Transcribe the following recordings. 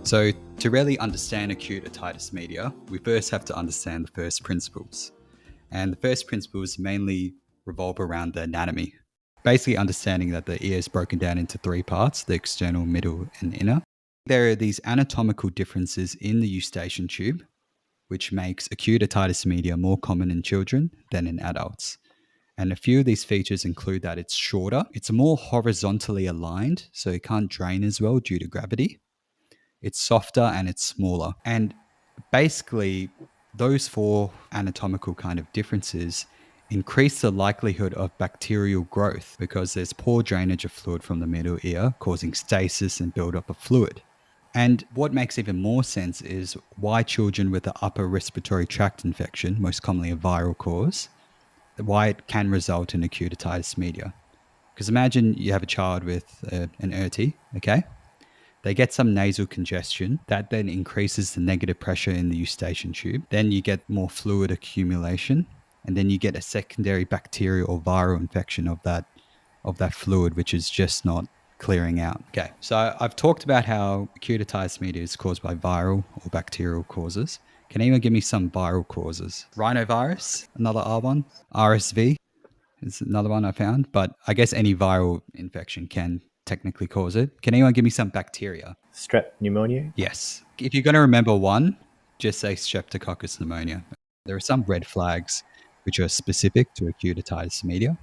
So to really understand acute otitis media, we first have to understand the first principles. And the first principles mainly revolve around the anatomy. Basically understanding that the ear is broken down into three parts, the external, middle, and inner. There are these anatomical differences in the eustachian tube, which makes acute otitis media more common in children than in adults. And a few of these features include that it's shorter, it's more horizontally aligned, so it can't drain as well due to gravity. It's softer and it's smaller. And basically, those four anatomical kind of differences increase the likelihood of bacterial growth because there's poor drainage of fluid from the middle ear, causing stasis and buildup of fluid. And what makes even more sense is why children with an upper respiratory tract infection, most commonly a viral cause, why it can result in acute otitis media. Because imagine you have a child with an ERT, okay? They get some nasal congestion that then increases the negative pressure in the eustachian tube. Then you get more fluid accumulation, and then you get a secondary bacterial or viral infection of that fluid, which is just not clearing out. Okay, so I've talked about how acute otitis media is caused by viral or bacterial causes. Can anyone give me some viral causes? Rhinovirus, another R one. RSV is another one I found, but I guess any viral infection can technically cause it. Can anyone give me some bacteria? Strep pneumonia? Yes. If you're going to remember one, just say Streptococcus pneumonia. There are some red flags which are specific to acute otitis media,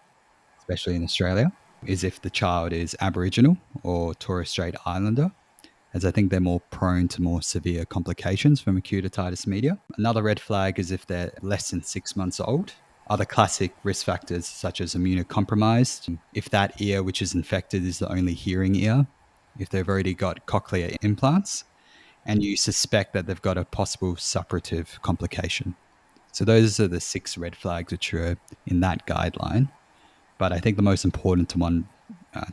especially in Australia, is if the child is Aboriginal or Torres Strait Islander, as I think they're more prone to more severe complications from acute otitis media. Another red flag is if they're less than 6 months old. Other classic risk factors such as immunocompromised, if that ear which is infected is the only hearing ear, if they've already got cochlear implants, and you suspect that they've got a possible suppurative complication. So those are the 6 red flags which are in that guideline. But I think the most important one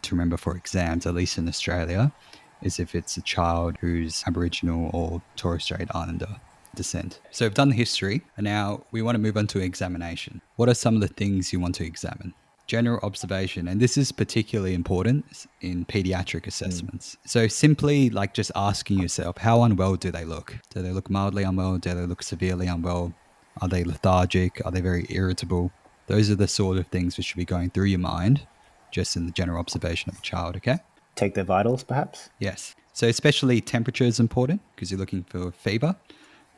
to remember for exams, at least in Australia, is if it's a child who's Aboriginal or Torres Strait Islander descent. So we've done the history, and now we want to move on to examination. What are some of the things you want to examine? General observation, and this is particularly important in pediatric assessments. So simply like just asking yourself, how unwell do they look? Do they look mildly unwell? Do they look severely unwell? Are they lethargic? Are they very irritable? Those are the sort of things which should be going through your mind just in the general observation of a child, okay? Take their vitals, perhaps? Yes. So especially temperature is important because you're looking for fever.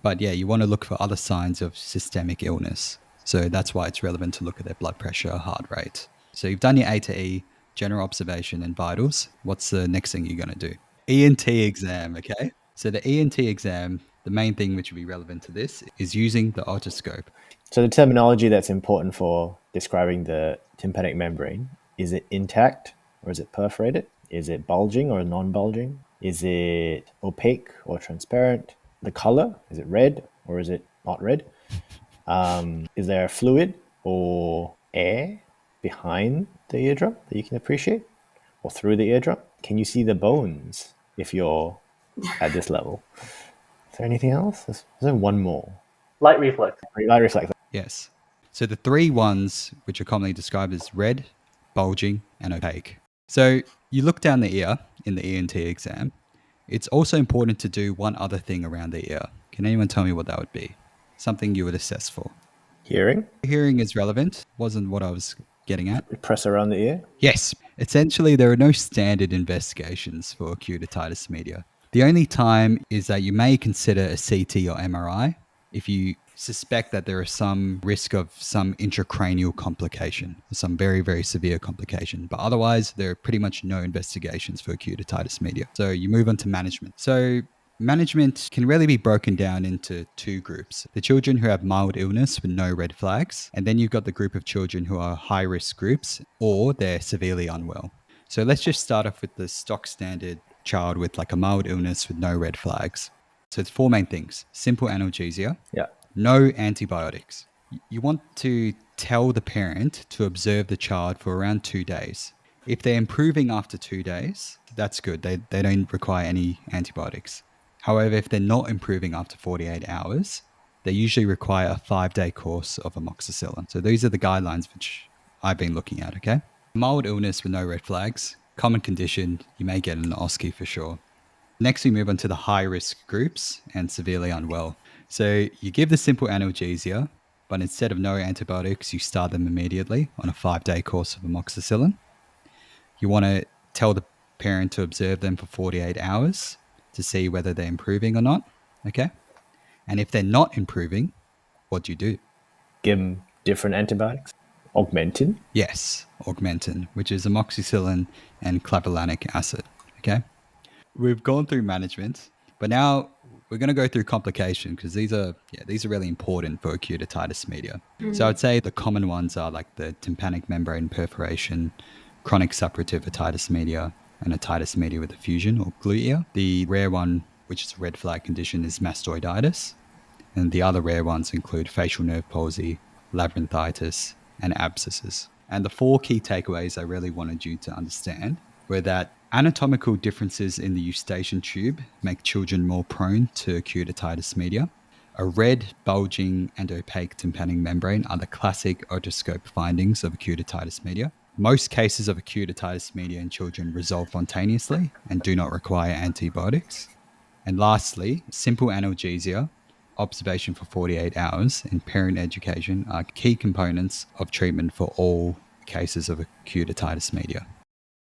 But yeah, you want to look for other signs of systemic illness. So that's why it's relevant to look at their blood pressure, heart rate. So you've done your A to E, general observation and vitals. What's the next thing you're going to do? ENT exam, okay? So the ENT exam, the main thing which would be relevant to this is using the otoscope. So the terminology that's important for describing the tympanic membrane, is it intact or is it perforated? Is it bulging or non-bulging? Is it opaque or transparent? The color, is it red or is it not red? Is there fluid or air behind the eardrum that you can appreciate or through the eardrum? Can you see the bones if you're at this level? Is there anything else? There's one more. Light reflex. Light reflex. Yes. So the 3 ones which are commonly described as red, bulging, and opaque. So you look down the ear in the ENT exam. It's also important to do one other thing around the ear. Can anyone tell me what that would be? Something you would assess for. Hearing? Hearing is relevant. Wasn't what I was getting at. Press around the ear? Yes. Essentially, there are no standard investigations for acute otitis media. The only time is that you may consider a CT or MRI if you suspect that there is some risk of some intracranial complication, some very, very severe complication. But otherwise, there are pretty much no investigations for acute otitis media. So you move on to management. So management can really be broken down into 2 groups. The children who have mild illness with no red flags, and then you've got the group of children who are high-risk groups or they're severely unwell. So let's just start off with the stock standard child with like a mild illness with no red flags. So it's 4 main things. Simple analgesia. Yeah. No antibiotics. You want to tell the parent to observe the child for around 2 days. If they're improving after 2 days, that's good. They don't require any antibiotics. However, if they're not improving after 48 hours, they usually require a 5-day course of amoxicillin. So these are the guidelines which I've been looking at, okay? Mild illness with no red flags, common condition, you may get an OSCE for sure. Next, we move on to the high-risk groups and severely unwell. So you give the simple analgesia, but instead of no antibiotics, you start them immediately on a 5-day course of amoxicillin. You want to tell the parent to observe them for 48 hours to see whether they're improving or not, okay? And if they're not improving, what do you do? Give them different antibiotics. Augmentin. Yes, Augmentin, which is amoxicillin and clavulanic acid, okay? We've gone through management, but now we're going to go through complication because these are really important for acute otitis media. So I'd say the common ones are like the tympanic membrane perforation, chronic suppurative otitis media, and otitis media with effusion or glutea. The rare one, which is a red flag condition, is mastoiditis. And the other rare ones include facial nerve palsy, labyrinthitis, and abscesses. And the 4 key takeaways I really wanted you to understand were that anatomical differences in the eustachian tube make children more prone to acute otitis media. A red, bulging, and opaque tympanic membrane are the classic otoscope findings of acute otitis media. Most cases of acute otitis media in children resolve spontaneously and do not require antibiotics. And lastly, simple analgesia, observation for 48 hours, and parent education are key components of treatment for all cases of acute otitis media.